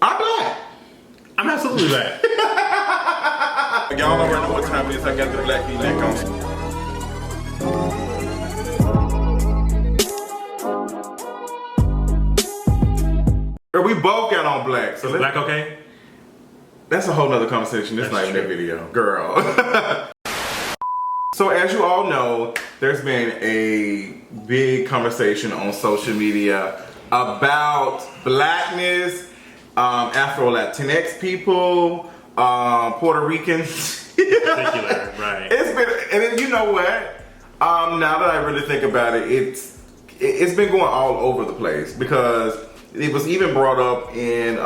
I'm black. I'm absolutely black. Y'all already know what time it is. I got the black V-neck on. We both got on black. So black okay? That's a whole nother conversation. This not even that video. Girl. So as you all know, there's been a big conversation on social media about Blackness, Afro-Latinx people, Puerto Ricans. In particular, right. It's been, and then, you know what? Now that I really think about it, it's been going all over the place because it was even brought up in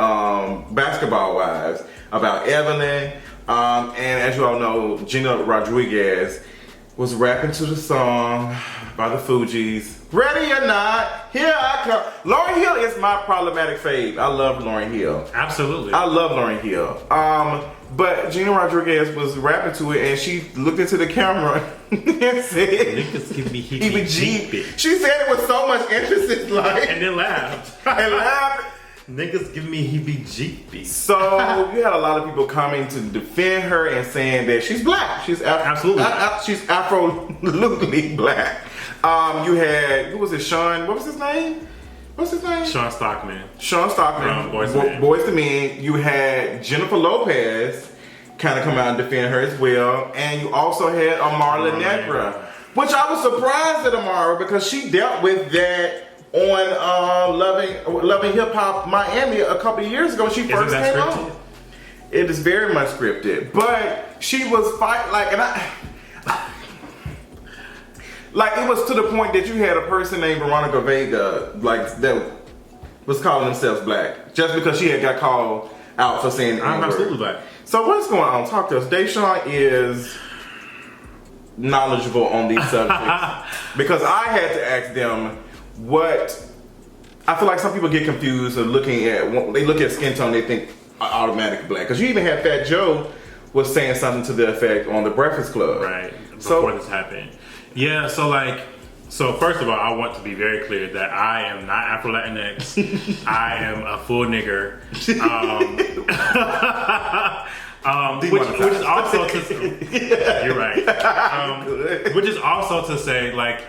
Basketball Wives about Evelyn, and as you all know, Gina Rodriguez was rapping to the song by the Fugees. Ready or not, here I come. Lauryn Hill is my problematic fave. I love Lauryn Hill. Absolutely. I love Lauryn Hill. But Gina Rodriguez was rapping to it and she looked into the camera and said, "Niggas give me heebie-jeebie." She said it with so much interest, it's like, and then laughed. I laughed. Niggas give me heebie-jeebie. So you had a lot of people coming to defend her and saying that she's black. She's absolutely she's Afro-Latinx black. You had, who was it? Sean, what was his name? What's his name? Sean Stockman. Sean Stockman. Boys to Men. You had Jennifer Lopez kind of come out and defend her as well. And you also had Amara La Negra. Which I was surprised at Amara because she dealt with that on Loving Hip Hop Miami a couple of years ago when she first came on. It is very much scripted. But she was like it was to the point that you had a person named Veronica Vega, like, that was calling themselves black just because she had got called out for saying I'm absolutely black. So what's going on? Talk to us. Deshaun is knowledgeable on these subjects because I had to ask them what. I feel like some people get confused of looking at, when they look at skin tone, they think automatic black. Because you even had Fat Joe was saying something to the effect on the Breakfast Club. Right, before this happened. Yeah, so first of all, I want to be very clear that I am not Afro-Latinx. I am a full nigger. Which is also to you're right. Which is also to say, like,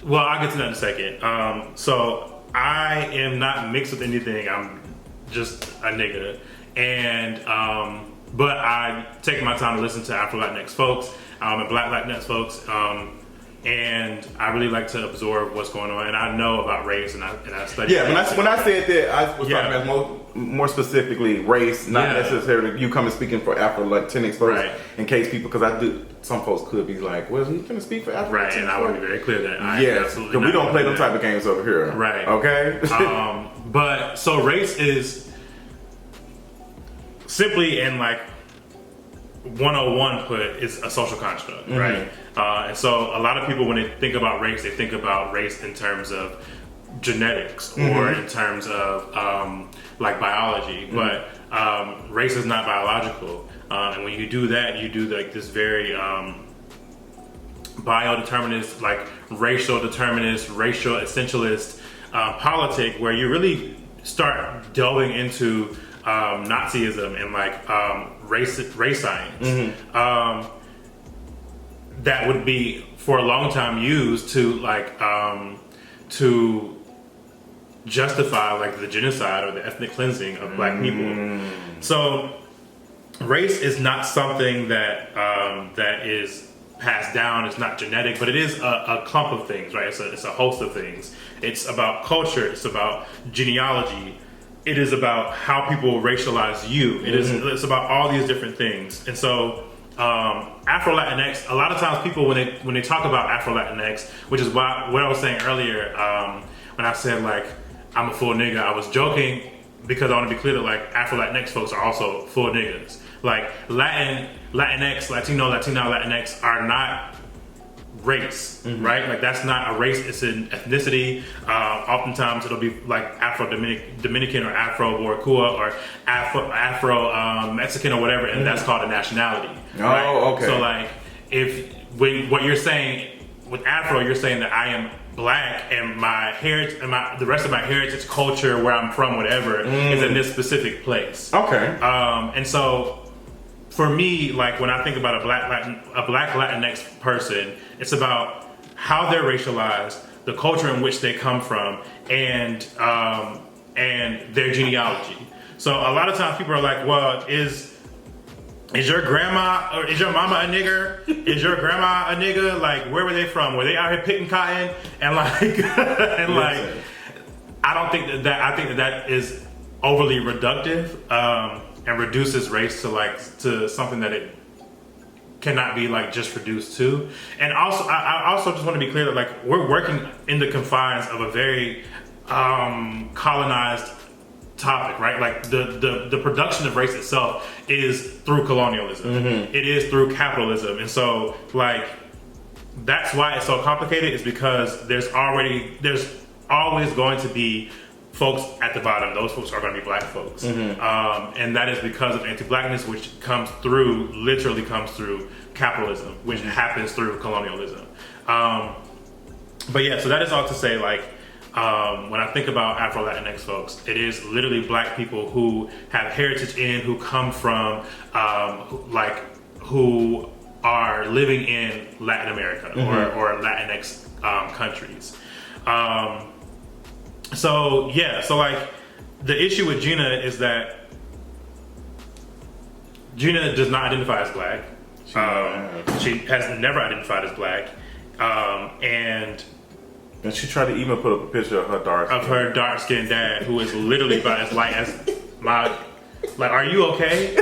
well, I'll get to that in a second. So I am not mixed with anything. I'm just a nigga, and but I take my time to listen to Afro-Latinx folks. And Black Latinx folks, and I really like to absorb what's going on, and I know about race, and I study. Yeah, when I said that, I was talking about more specifically race, not necessarily you coming speaking for Afro-Latinx folks, right. In case people, because I do, some folks could be like, well, you gonna speak for Afro-Latinx? Right, and I want to be very clear that I absolutely because we don't play them type of games over here, right? Okay. But so race is simply in like 101 put is a social construct, right? And so a lot of people, when they think about race, they think about race in terms of genetics or in terms of like biology, but race is not biological. And when you do that, you do like this very biodeterminist, like racial determinist, racial essentialist politic, where you really start delving into Nazism and like race science that would be for a long time used to like to justify like the genocide or the ethnic cleansing of black people. So race is not something that that is passed down. It's not genetic, but it is a clump of things, right? It's a host of things. It's about culture. It's about genealogy. It is about how people racialize you. It's about all these different things. And so Afro-Latinx, a lot of times people, when they talk about Afro-Latinx, which is what I was saying earlier, when I said like I'm a full nigga, I was joking because I want to be clear that like Afro-Latinx folks are also full niggas. Like Latinx, Latino, Latinx are not race, right? Like that's not a race, it's an ethnicity. Oftentimes it'll be like Afro-Dominican or Afro-Boricua or Afro-Mexican or whatever, and that's called a nationality. Oh, right? okay. So like, when what you're saying, with Afro, you're saying that I am black and my heritage and the rest of my heritage, culture, where I'm from, whatever, is in this specific place. Okay. And so for me, like when I think about a black Latinx person, it's about how they're racialized, the culture in which they come from, and their genealogy. So a lot of times people are like, well, is your grandma or is your mama a nigger? Is your grandma a nigga? Like, where were they from? Were they out here picking cotton? And like, and like, I don't think that I think that is overly reductive and reduces race to something that it cannot be like just reduced to. And also, I also just want to be clear that like we're working in the confines of a very colonized topic, right? Like the production of race itself is through colonialism. It is through capitalism. And so like that's why it's so complicated, is because there's always going to be folks at the bottom. Those folks are going to be black folks. And that is because of anti-blackness, which literally comes through capitalism, which happens through colonialism. But yeah, so that is all to say, like, when I think about Afro-Latinx folks, it is literally black people who have heritage who come from, who are living in Latin America or Latinx countries. So like the issue with Gina is that Gina does not identify as black. She has never identified as black, and she tried to even put up a picture of her dark-skinned dad, who is literally about as light as my. Like, are you okay?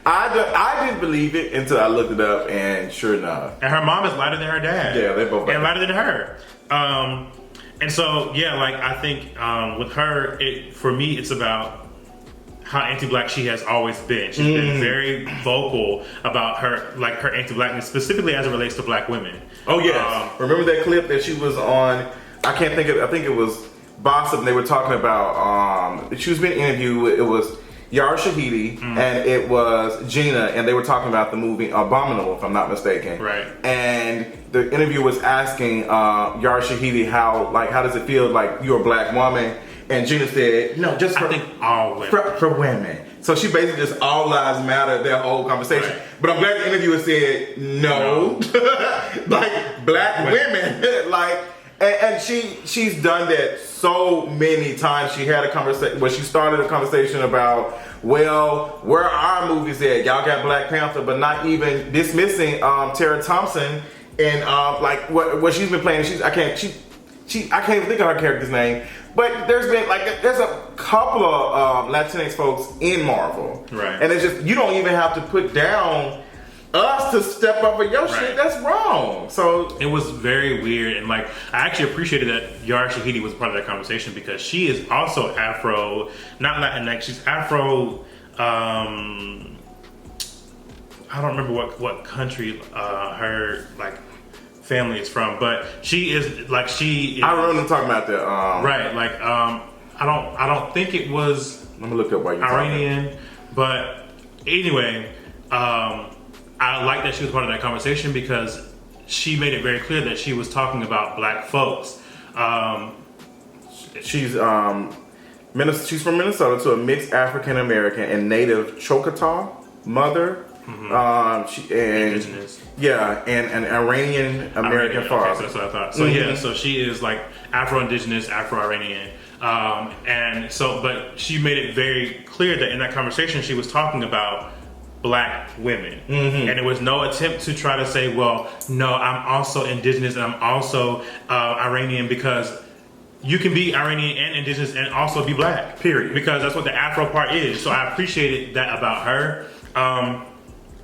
I didn't believe it until I looked it up, and sure enough. And her mom is lighter than her dad. Yeah, they both. And lighter than her. And so, yeah, like I think with her, for me, it's about how anti-black she has always been. She's been very vocal about her anti-blackness, specifically as it relates to black women. Oh yes. Remember that clip that she was on? I think it was Boss Up, and they were talking about. She was being interviewed. It was Yara Shahidi and it was Gina, and they were talking about the movie Abominable, if I'm not mistaken. Right. And the interviewer was asking Yara Shahidi how does it feel like you're a black woman? And Gina said, no, just for, I think all women. For women. So she basically just all lives matter, their whole conversation. Right. But I'm glad the interviewer said no. Like black women. Like, and she's done that so many times. She had a conversation where she started a conversation about, well, where are our movies at? Y'all got Black Panther, but not even dismissing Tara Thompson and like what she's been playing. I can't even think of her character's name. But there's a couple of Latinx folks in Marvel, right? And it's just, you don't even have to put down us to step up with your shit. That's wrong. So it was very weird, and like I actually appreciated that Yara Shahidi was part of that conversation, because she is also Afro, not Latinx. She's Afro. I don't remember what country her like family is from, but she is. I remember talking about that. Right, like I don't think it was. Let me look up why you're Iranian, but anyway, I like that she was part of that conversation, because she made it very clear that she was talking about black folks. She's from Minnesota, to a mixed African American and Native Choctaw mother. Indigenous. Yeah, and an Iranian American father. Okay, so that's what I thought. So yeah, so she is like Afro-Indigenous, Afro-Iranian. But she made it very clear that in that conversation she was talking about black women. And it was no attempt to try to say, well, no, I'm also indigenous and I'm also Iranian, because you can be Iranian and indigenous and also be black. Period. Because that's what the Afro part is. So I appreciated that about her.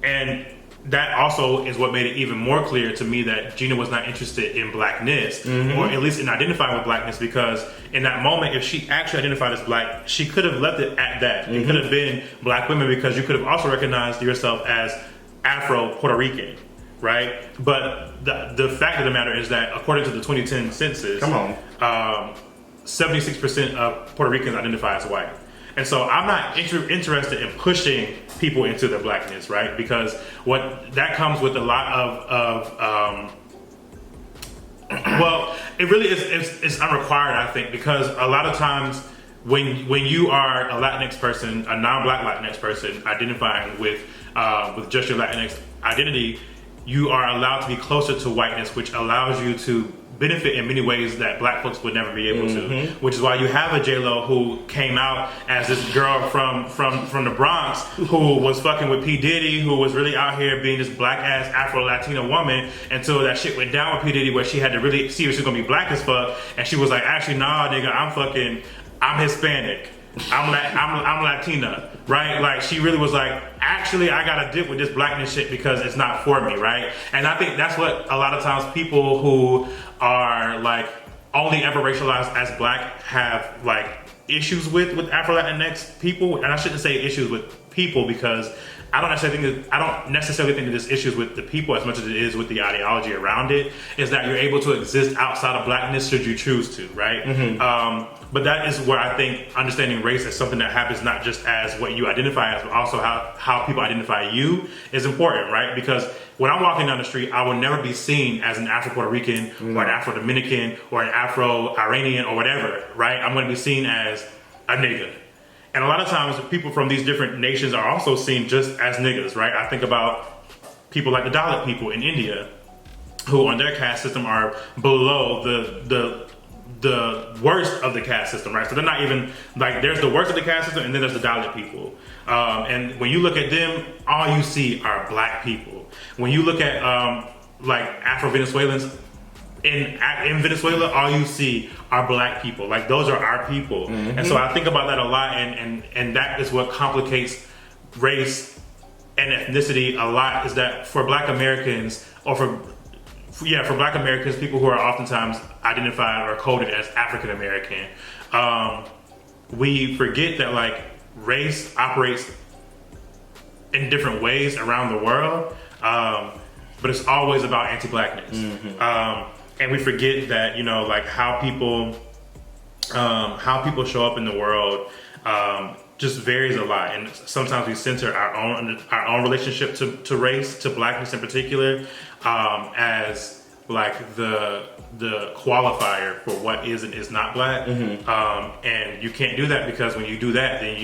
And that also is what made it even more clear to me that Gina was not interested in blackness, or at least in identifying with blackness, because in that moment, if she actually identified as black, she could have left it at that. It could have been black women, because you could have also recognized yourself as Afro-Puerto Rican, right? But the fact of the matter is that according to the 2010 census, 76% of Puerto Ricans identify as white. And so I'm not interested in pushing people into their blackness, right? Because what that comes with a lot of well, it really is it's unrequired, I think, because a lot of times when you are a Latinx person, a non-black Latinx person identifying with just your Latinx identity, you are allowed to be closer to whiteness, which allows you to benefit in many ways that black folks would never be able to. Which is why you have a J-Lo who came out as this girl from the Bronx who was fucking with P. Diddy, who was really out here being this black ass Afro-Latina woman until that shit went down with P. Diddy, where she had to really see if she was gonna be black as fuck, and she was like, actually, nah, nigga, I'm Hispanic. I'm Latina, right? Like, she really was like, actually, I gotta dip with this blackness shit because it's not for me, right? And I think that's what a lot of times people who are like only ever racialized as black have like issues with Afro-Latinx people. And I shouldn't say issues with people, because I don't necessarily think that there's issues with the people as much as it is with the ideology around it. Is that you're able to exist outside of blackness should you choose to, right? But that is where I think understanding race as something that happens not just as what you identify as, but also how people identify you is important, right? Because when I'm walking down the street, I will never be seen as an Afro-Puerto Rican or an Afro-Dominican or an Afro-Iranian or whatever, right? I'm going to be seen as a nigga. And a lot of times people from these different nations are also seen just as niggas, right? I think about people like the Dalit people in India, who on their caste system are below the worst of the caste system, right? So they're not even, like, there's the worst of the caste system, and then there's the Dalit people. And when you look at them, all you see are black people. When you look at like Afro-Venezuelans, in Venezuela, all you see are black people. Like, those are our people. And so I think about that a lot, and that is what complicates race and ethnicity a lot, is that for black Americans, or for black Americans, people who are oftentimes identified or coded as African American, we forget that like race operates in different ways around the world, but it's always about anti-blackness. And we forget that, you know, like how people show up in the world just varies a lot, and sometimes we center our own relationship to race, to blackness in particular, as like the qualifier for what is and is not black. And you can't do that, because when you do that, then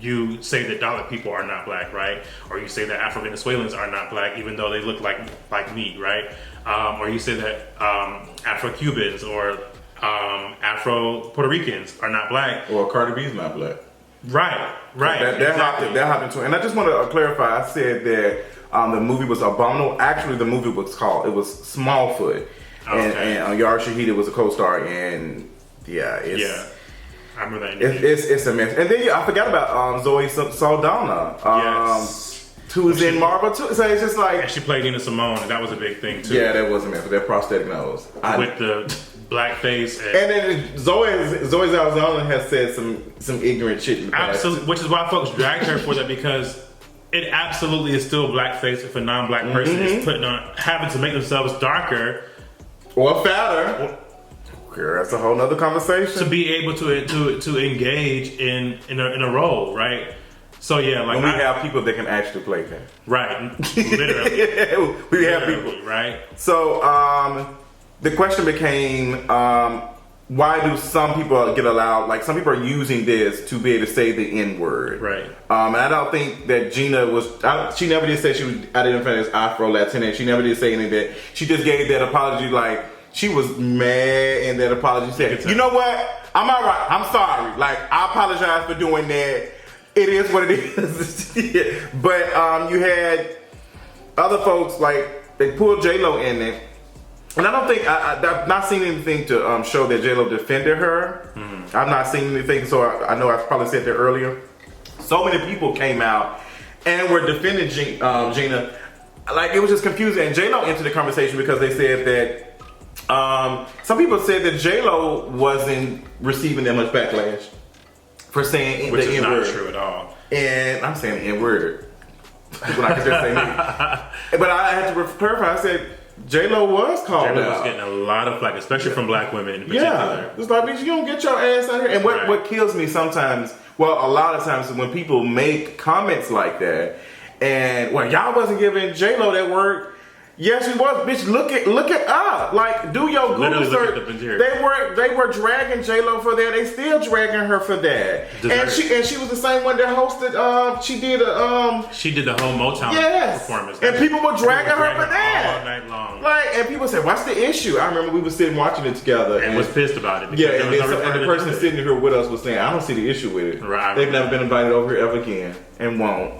you say that Dalit people are not black, right? Or you say that Afro-Venezuelans are not black, even though they look like me, right? Or you say that Afro-Cubans or Afro-Puerto Ricans are not black. Or Cardi B is not black. Right. That happened to. And I just want to clarify, I said that the movie was Abominable. Actually, the movie was Smallfoot. Okay. And Yara Shahida was a co-star, and I remember that. It's a mess. And then I forgot about Zoe Saldana. Who's in Marvel too. So it's just like, and she played Nina Simone, and that was a big thing too. Yeah, that was a mess with that prosthetic nose. With the blackface. And then Zoe Saldana has said some ignorant shit in the past. Absolutely, which is why folks dragged her for that, because it absolutely is still blackface if a non-black person is having to make themselves darker or fatter. That's a whole nother conversation. To be able to engage in a role, right? So yeah, like, when we have people that can actually play that. Right. Literally. we have people. Right. So the question became, why do some people get allowed, like some people are using this to be able to say the N-word. Right. And I don't think that Gina she never did say she was identified as Afro-Latinx. She never did say any of that. She just gave that apology, like, she was mad in that apology. Said, you know what? I'm all right. I'm sorry. Like, I apologize for doing that. It is what it is. But you had other folks, like, they pulled J-Lo in it. And I don't think, I've not seen anything to show that J-Lo defended her. I've not seen anything, so I know I probably said that earlier. So many people came out and were defending Gina. Like, it was just confusing. And J-Lo entered the conversation because they said that some people said that J-Lo wasn't receiving that much backlash for saying which the is N-word. not true at all. And I'm saying the N-word. When I could just say nigga. But I had to clarify. I said J-Lo was called J-Lo out. was getting a lot of flack, especially from black women in particular. Yeah. It's like, bitch, you don't get your ass out here. And what kills me sometimes Well, a lot of times when people make comments like that, and well, y'all wasn't giving J-Lo that word. Yes, she was, bitch. Look it up. Like, do your Google search. They were dragging J-Lo for that. They still dragging her for that. And she was the same one that hosted. She did the whole Motown performance. And people were dragging her for that all night long. Like, and people said, "What's the issue?" I remember we were sitting watching it together and was pissed about it. Yeah, and the person sitting here with us was saying, "I don't see the issue with it. Right. They've never been invited over here ever again, and won't.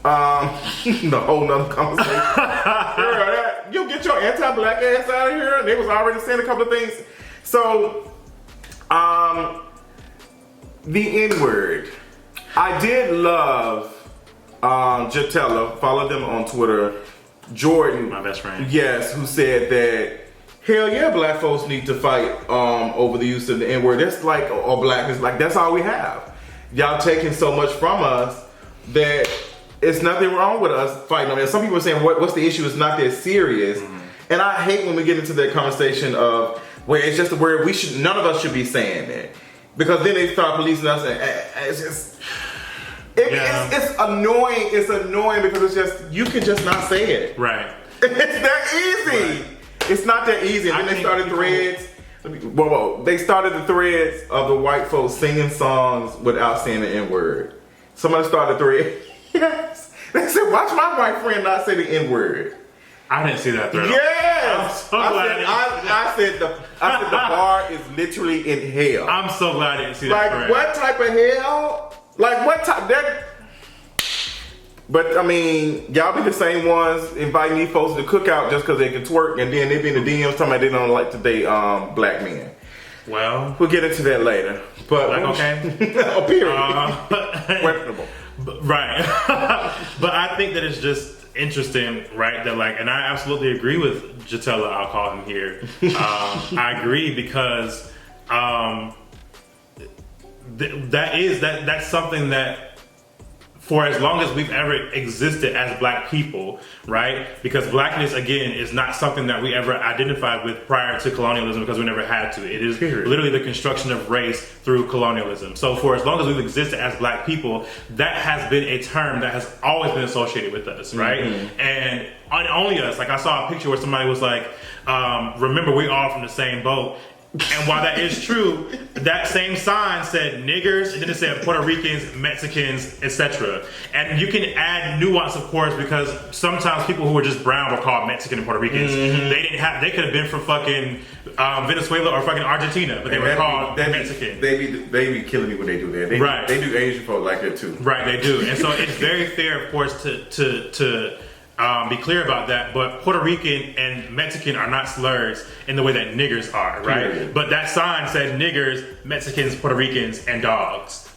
The whole nother conversation. Girl, you get your anti-black ass out of here. They was already saying a couple of things. So, the N-word. I did love Jatella. Follow them on Twitter. Jordan, my best friend. Yes, who said that hell yeah, black folks need to fight over the use of the N-word. That's like, or blackness, like that's all we have. Y'all taking so much from us that it's nothing wrong with us fighting on it. Some people are saying, what's the issue? It's not that serious. Mm-hmm. And I hate when we get into that conversation of where it's just a word none of us should be saying it. Because then they start policing us and it's just, it's annoying. It's annoying because it's just, you can just not say it. Right. It's that easy. Right. It's not that easy. And then they started threads. They started the threads of the white folks singing songs without saying the N-word. Somebody started a thread. Yes. They said, watch my white friend not say the N-word. I didn't see that thread. Yes. I said the bar is literally in hell. I'm so glad I didn't see that thread. What type of hell? Like what type? But I mean, y'all be the same ones inviting these folks to the cookout just because they can twerk, and then they be in the DMs talking about they don't like to date black men. Well, we'll get into that later. But okay, period. Questionable. Right. But I think that it's just interesting, right? That like, and I absolutely agree with Jatella. I'll call him here. I agree because that's something that. For as long as we've ever existed as black people, right? Because blackness, again, is not something that we ever identified with prior to colonialism because we never had to. It is literally the construction of race through colonialism. So for as long as we've existed as black people, that has been a term that has always been associated with us, right? Mm-hmm. And only us. Like I saw a picture where somebody was like, remember, we're all from the same boat. And while that is true, that same sign said niggers, and then it said Puerto Ricans, Mexicans, etc. And you can add nuance, of course, because sometimes people who were just brown were called Mexican and Puerto Ricans. Mm-hmm. They could have been from fucking Venezuela or fucking Argentina, but they were called Mexican. They be killing me when they do that. They do Asian folk like that too. Right, they do. And so it's very fair, of course, to be clear about that, but Puerto Rican and Mexican are not slurs in the way that niggers are, right? Period. But that sign said niggers, Mexicans, Puerto Ricans, and dogs.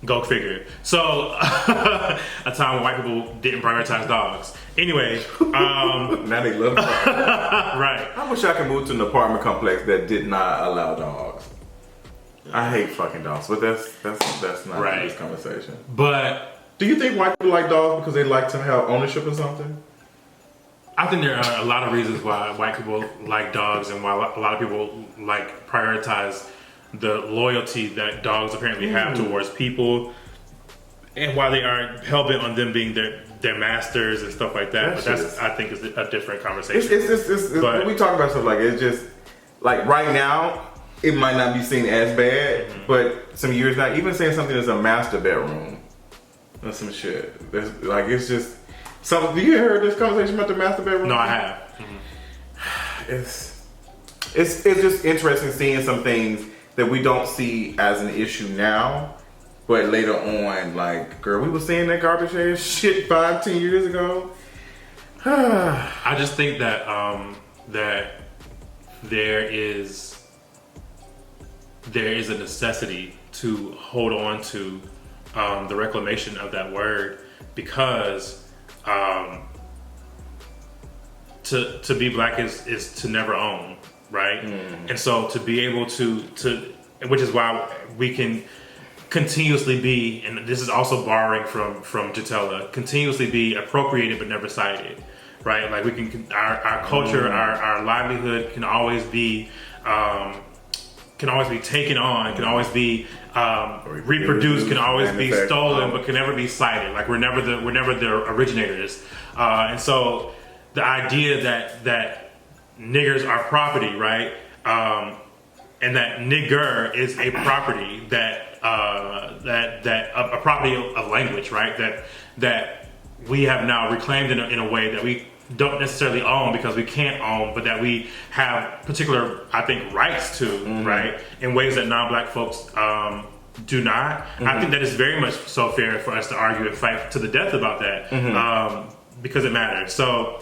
Go figure. So, a time when white people didn't prioritize dogs. Anyway. Now they love dogs. Right. I wish I could move to an apartment complex that did not allow dogs. I hate fucking dogs, but that's not this conversation. But do you think white people like dogs because they like to have ownership or something? I think there are a lot of reasons why white people like dogs and why a lot of people like prioritize the loyalty that dogs apparently have towards people, and why they are hell-bent on them being their masters and stuff like that. But that's, I think, is a different conversation. It's when we talk about stuff like it's just like right now it might not be seen as bad, but some years now, even saying something as a master bedroom. That's some shit. It's just something. Do you hear this conversation about the master bedroom? No, I have. Mm-hmm. It's just interesting seeing some things that we don't see as an issue now, but later on, like, girl, we were seeing that garbage ass shit 5-10 years ago. I just think that that there is a necessity to hold on to the reclamation of that word, because to be black is to never own, right? And so to be able to which is why we can continuously be, and this is also borrowing from Jatella, continuously be appropriated but never cited, right? Like we can, our culture, our livelihood can always be can always be taken on, can always be reproduced, can always be stolen, but can never be cited. Like we're never the originators. And so the idea that niggers are property, right? And that nigger is a property that a property of language, right? That we have now reclaimed in a way that we don't necessarily own because we can't own, but that we have particular, I think, rights to, right? In ways that non-black folks do not. I think that is very much so fair for us to argue and fight to the death about that because it matters. So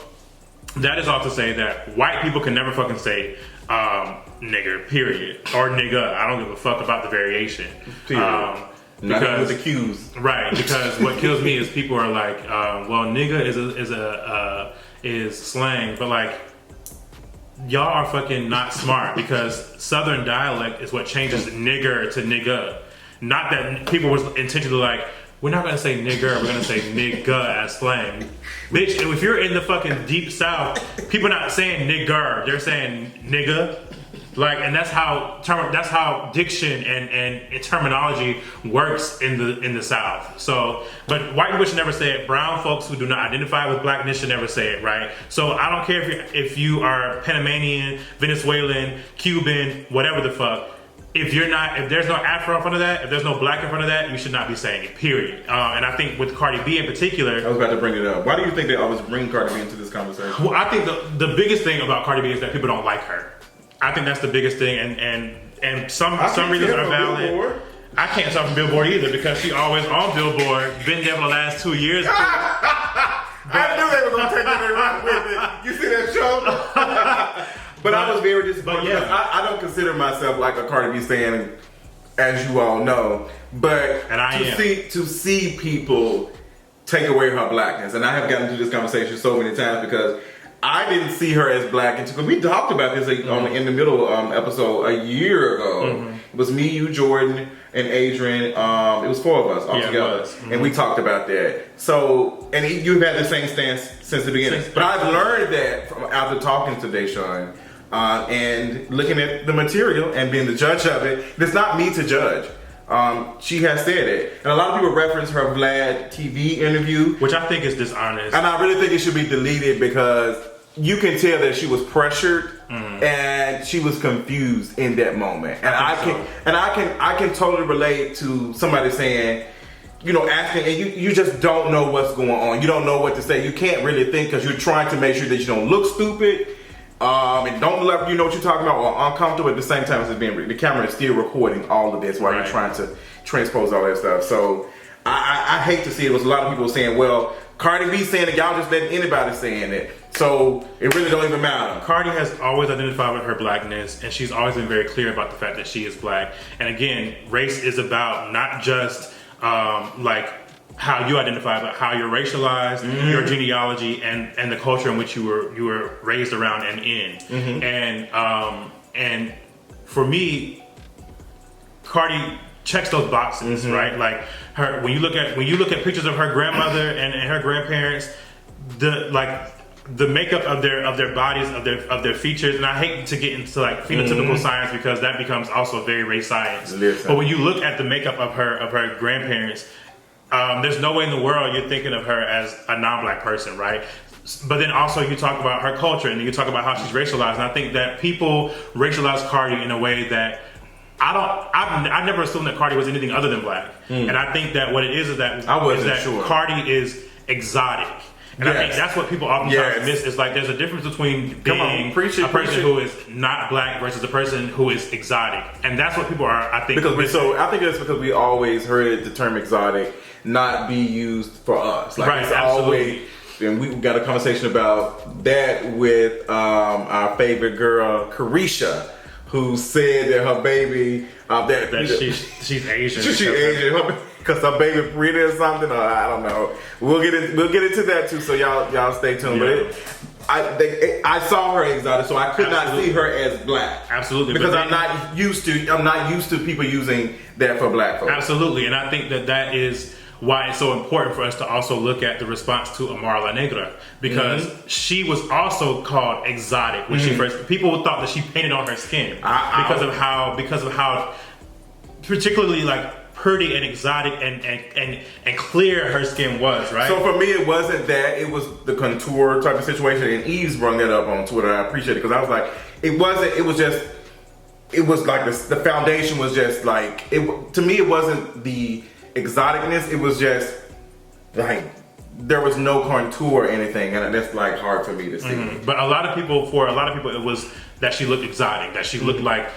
that is all to say that white people can never fucking say nigger, period, or nigga. I don't give a fuck about the variation. Because with the cues, right? Because what kills me is people are like, well, nigga is slang, but like y'all are fucking not smart because Southern dialect is what changes nigger to nigga. Not that people was intentionally like, we're not gonna say nigger, we're gonna say nigga as slang. Bitch, if you're in the fucking deep South, people are not saying nigger, they're saying nigga. Like, and that's how diction and terminology works in the South. So, but white people should never say it. Brown folks who do not identify with blackness should never say it, right? So I don't care if you are Panamanian, Venezuelan, Cuban, whatever the fuck. If there's no Afro in front of that, if there's no black in front of that, you should not be saying it, period. And I think with Cardi B in particular... I was about to bring it up. Why do you think they always bring Cardi B into this conversation? Well, I think the biggest thing about Cardi B is that people don't like her. I think that's the biggest thing, and some reasons are valid. Billboard. I can't talk from Billboard either because she always on Billboard, been there for the last 2 years. I knew they were going to take it and run with it. You see that show? But I was very disappointed because I don't consider myself like a Cardi B stan, as you all know. But to see people take away her blackness, and I have gotten into this conversation so many times because I didn't see her as black until we talked about this in the middle episode a year ago. It was me, you, Jordan, and Adrian. It was 4 of us all together, and we talked about that. So, and you've had the same stance since the beginning. But I've learned that after talking to Deshaun and looking at the material and being the judge of it. It's not me to judge. She has said it. And a lot of people reference her Vlad TV interview, which I think is dishonest. And I really think it should be deleted because you can tell that she was pressured and she was confused in that moment. And I can totally relate to somebody saying, you know, asking, and you just don't know what's going on. You don't know what to say. You can't really think because you're trying to make sure that you don't look stupid. And don't let you know what you're talking about or uncomfortable at the same time as it's being the camera is still recording all of this while you're trying to transpose all that stuff. So I hate to see it. There was a lot of people saying, well, Cardi B saying it, y'all just letting anybody saying it. So it really don't even matter. Cardi has always identified with her blackness, and she's always been very clear about the fact that she is black. And again, race is about not just like how you identify, but how you're racialized, your genealogy, and the culture in which you were raised around and in. And for me, Cardi checks those boxes, right? Like her, when you look at pictures of her grandmother and her grandparents, the makeup of their bodies, of their features, and I hate to get into like phenotypical science because that becomes also very race science. But when you look at the makeup of her grandparents, there's no way in the world you're thinking of her as a non-black person, right? But then also you talk about her culture and you talk about how she's racialized, and I think that people racialize Cardi in a way that I never assumed that Cardi was anything other than black. And I think that what it is that Cardi is exotic. And I think that's what people oftentimes miss. Is like there's a difference between being a person who is not black versus a person who is exotic, and that's what people are. I think I think it's because we always heard the term exotic not be used for us. Like it's always. And we got a conversation about that with our favorite girl, Carisha, who said that her baby she's Asian. She's Asian because her baby pretty or something. Or I don't know. We'll get into that too. So y'all stay tuned. Yeah. But I saw her exotic, so I could not see her as black. Absolutely, because I'm not used to people using that for black folks. Absolutely, and I think that is why it's so important for us to also look at the response to Amara La Negra, because she was also called exotic when she first. People thought that she painted on her skin because of how particularly like pretty and exotic and clear her skin was, right? So for me, it wasn't that; it was the contour type of situation. And Eve's brought that up on Twitter. I appreciate it because I was like, it wasn't. It was just. It was like the foundation was just like it. To me, it wasn't the exoticness. It was just like there was no contour or anything, and that's like hard for me to see. But for a lot of people, it was that she looked exotic. That she looked like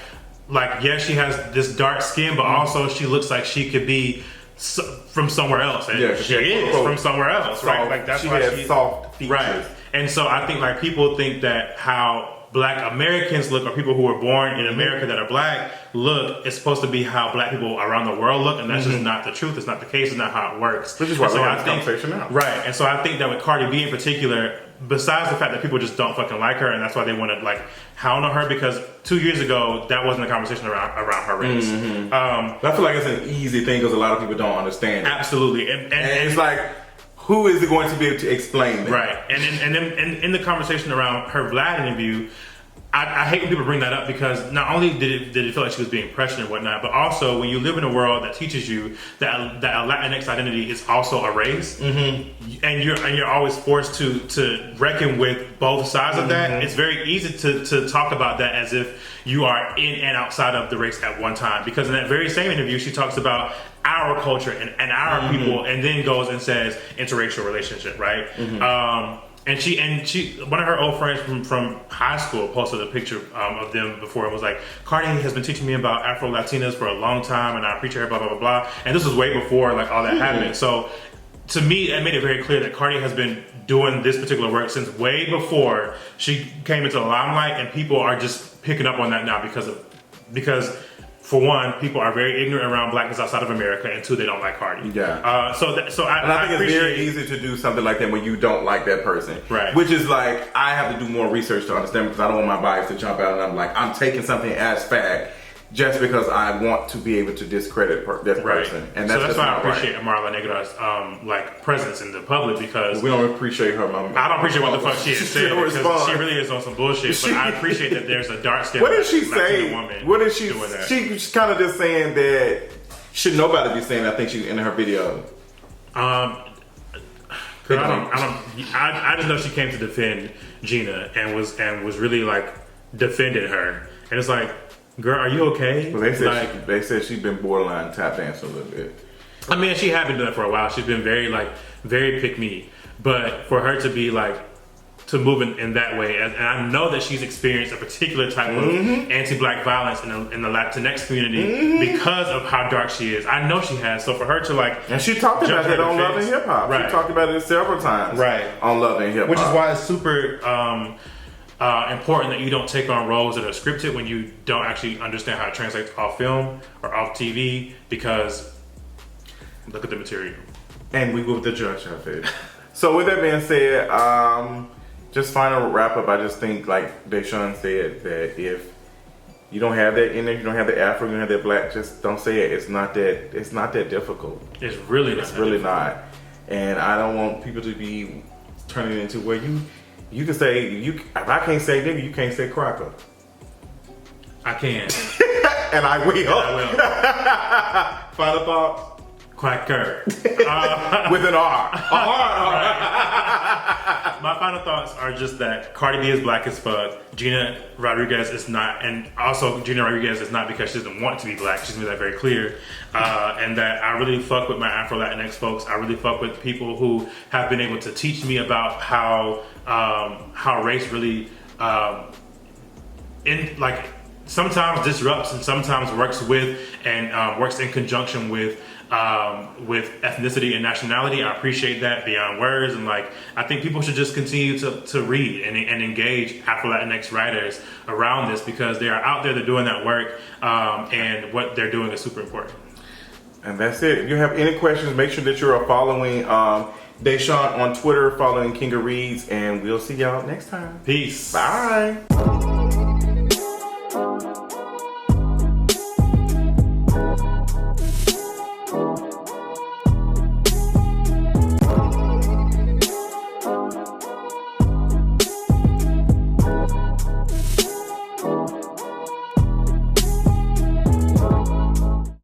yes, she has this dark skin, but also she looks like she could be from somewhere else. And she is from somewhere else, right? Like that's why she has soft features, right? And so I think like people think that how Black Americans look, or people who were born in America that are Black look, is supposed to be how Black people around the world look, and that's just not the truth. It's not the case. It's not how it works. Which is why we have this conversation now. Right, and so I think that with Cardi B in particular, besides the fact that people just don't fucking like her, and that's why they want to like hound on her, because 2 years ago that wasn't a conversation around her race. I feel like it's an easy thing because a lot of people don't understand it. Absolutely, and it's like, who is it going to be able to explain that? Right, and then in the conversation around her Vlad interview, I hate when people bring that up, because not only did it feel like she was being pressured and whatnot, but also when you live in a world that teaches you that a Latinx identity is also a race, and you're always forced to reckon with both sides of that. It's very easy to talk about that as if you are in and outside of the race at one time, because in that very same interview she talks about our culture and our people, and then goes and says interracial relationship, right? And she one of her old friends from high school posted a picture of them before, and was like, Cardi has been teaching me about Afro-Latinx for a long time, and I appreciate her, blah, blah, blah, blah. And this was way before like all that happened. So to me, it made it very clear that Cardi has been doing this particular work since way before she came into the limelight, and people are just picking up on that now because for one, people are very ignorant around Blackness outside of America, and two, they don't like Cardi. Yeah. So I think it's very easy to do something like that when you don't like that person. Right. Which is like, I have to do more research to understand, because I don't want my bias to jump out and I'm like, I'm taking something as fact just because I want to be able to discredit that person. And that's, so that's why I appreciate Amara La Negra's like presence in the public, because we don't appreciate her. I don't appreciate what the fuck she is saying, because she really is on some bullshit. But I appreciate that there's a dark skin. What did she say? What did she? She's kind of just saying that should nobody be saying. I think she in her video. I just know she came to defend Gina and was really like defending her, and it's like, girl, are you okay? Well, they said she's been borderline tap dancing a little bit. I mean, she had been doing it for a while. She's been very pick me, but for her to be like to move in that way, and I know that she's experienced a particular type of anti-Black violence in the Latinx community because of how dark she is. I know she has. So for her to like, and she talked about it on Love and Hip Hop. Right. She talked about it several times. Right. On Love and Hip Hop, which is why it's super important that you don't take on roles that are scripted when you don't actually understand how it translates off film or off TV, because look at the material. And we go with the judge of it. So with that being said, just final wrap up, I just think like Deshaun said, that if you don't have that in there, you don't have the Afro, you don't have that Black, just don't say it. It's not that difficult. It's really not. And I don't want people to be turning it into where you can say, if I can't say nigga, you can't say cracker. I can. And I will. Final thoughts? Quacker. With an R. My final thoughts are just that Cardi B is Black as fuck. Gina Rodriguez is not, and also Gina Rodriguez is not because she doesn't want to be Black. She's made that very clear. And that I really fuck with my Afro-Latinx folks. I really fuck with people who have been able to teach me about how race really sometimes disrupts and sometimes works with and works in conjunction with ethnicity and nationality. I appreciate that beyond words, and like I think people should just continue to read and engage Afro-Latinx writers around this, because they are out there, they're doing that work, and what they're doing is super important. And that's it. If you have any questions, make sure that you're following Deshaun on Twitter, following Kinga Reads, and we'll see y'all next time. Peace. Bye.